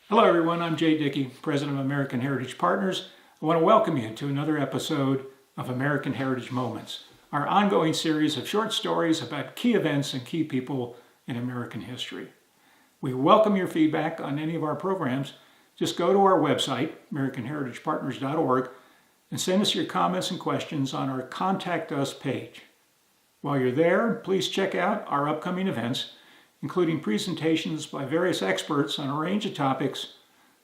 Hello everyone, I'm Jay Dickey, President of American Heritage Partners. I want to welcome you to another episode of American Heritage Moments, our ongoing series of short stories about key events and key people in American history. We welcome your feedback on any of our programs. Just go to our website, AmericanHeritagePartners.org, and send us your comments and questions on our Contact Us page. While you're there, please check out our upcoming events, including presentations by various experts on a range of topics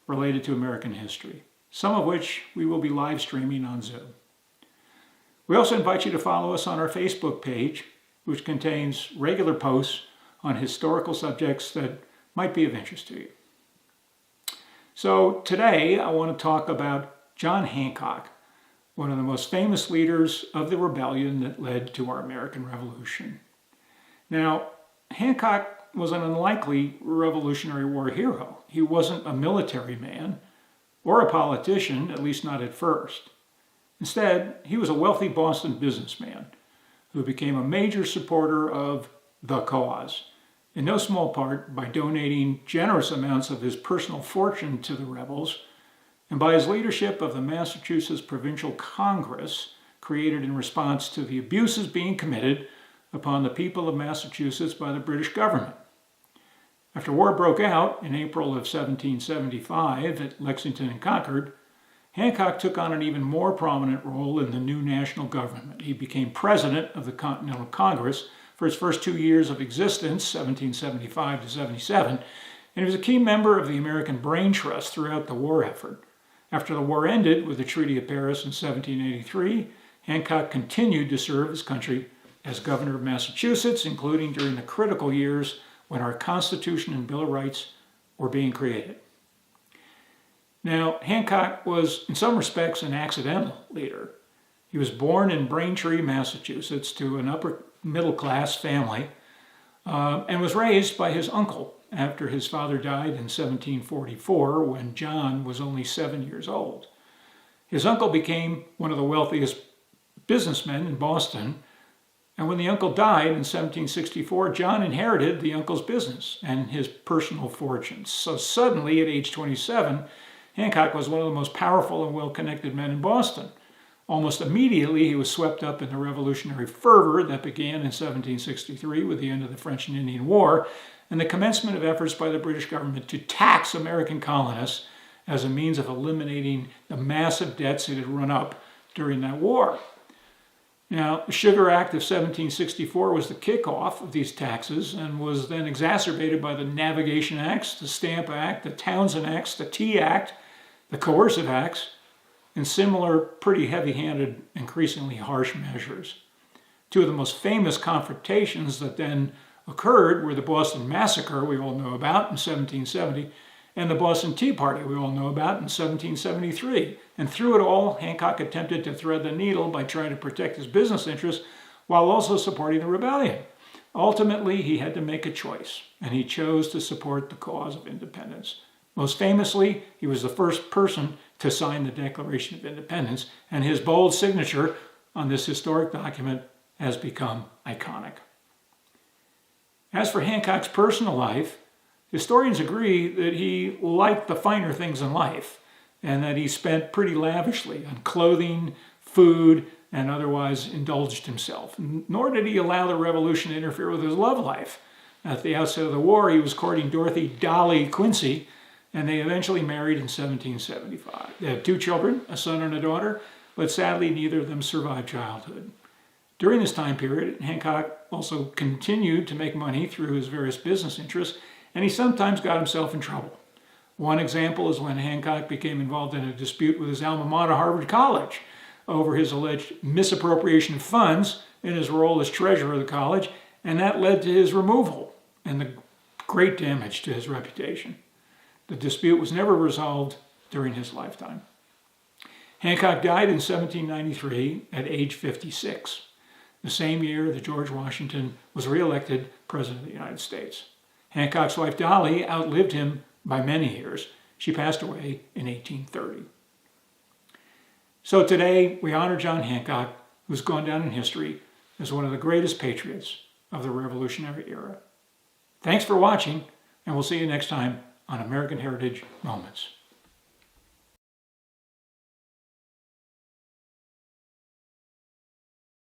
related to American history, some of which we will be live streaming on Zoom. We also invite you to follow us on our Facebook page, which contains regular posts on historical subjects that might be of interest to you. So today I want to talk about John Hancock, one of the most famous leaders of the rebellion that led to our American Revolution. Now, Hancock was an unlikely Revolutionary War hero. He wasn't a military man or a politician, at least not at first. Instead, he was a wealthy Boston businessman who became a major supporter of the cause, in no small part by donating generous amounts of his personal fortune to the rebels and by his leadership of the Massachusetts Provincial Congress, created in response to the abuses being committed upon the people of Massachusetts by the British government. After war broke out in April of 1775 at Lexington and Concord, Hancock took on an even more prominent role in the new national government. He became president of the Continental Congress for its first 2 years of existence, 1775 to 77, and he was a key member of the American Brain Trust throughout the war effort. After the war ended with the Treaty of Paris in 1783, Hancock continued to serve his country as governor of Massachusetts, including during the critical years when our Constitution and Bill of Rights were being created. Now, Hancock was, in some respects, an accidental leader. He was born in Braintree, Massachusetts, to an upper-middle-class family, and was raised by his uncle after his father died in 1744 when John was only 7 years old. His uncle became one of the wealthiest businessmen in Boston, and when the uncle died in 1764, John inherited the uncle's business and his personal fortunes. So suddenly, at age 27, Hancock was one of the most powerful and well-connected men in Boston. Almost immediately, he was swept up in the revolutionary fervor that began in 1763 with the end of the French and Indian War and the commencement of efforts by the British government to tax American colonists as a means of eliminating the massive debts it had run up during that war. Now, the Sugar Act of 1764 was the kickoff of these taxes and was then exacerbated by the Navigation Acts, the Stamp Act, the Townshend Acts, the Tea Act, the Coercive Acts, and similar pretty heavy-handed, increasingly harsh measures. Two of the most famous confrontations that then occurred were the Boston Massacre we all know about in 1770 and the Boston Tea Party we all know about in 1773. And through it all, Hancock attempted to thread the needle by trying to protect his business interests while also supporting the rebellion. Ultimately, he had to make a choice, and he chose to support the cause of independence. Most famously, he was the first person to sign the Declaration of Independence, and his bold signature on this historic document has become iconic. As for Hancock's personal life, historians agree that he liked the finer things in life and that he spent pretty lavishly on clothing, food, and otherwise indulged himself. Nor did he allow the revolution to interfere with his love life. At the outset of the war, he was courting Dorothy Dolly Quincy, and they eventually married in 1775. They had 2 children, a son and a daughter, but sadly neither of them survived childhood. During this time period, Hancock also continued to make money through his various business interests, and he sometimes got himself in trouble. One example is when Hancock became involved in a dispute with his alma mater, Harvard College, over his alleged misappropriation of funds in his role as treasurer of the college, and that led to his removal and the great damage to his reputation. The dispute was never resolved during his lifetime. Hancock died in 1793 at age 56, the same year that George Washington was re-elected President of the United States. Hancock's wife Dolly outlived him by many years. She passed away in 1830. So today we honor John Hancock, who's gone down in history as one of the greatest patriots of the Revolutionary era. Thanks for watching, and we'll see you next time on American Heritage Moments.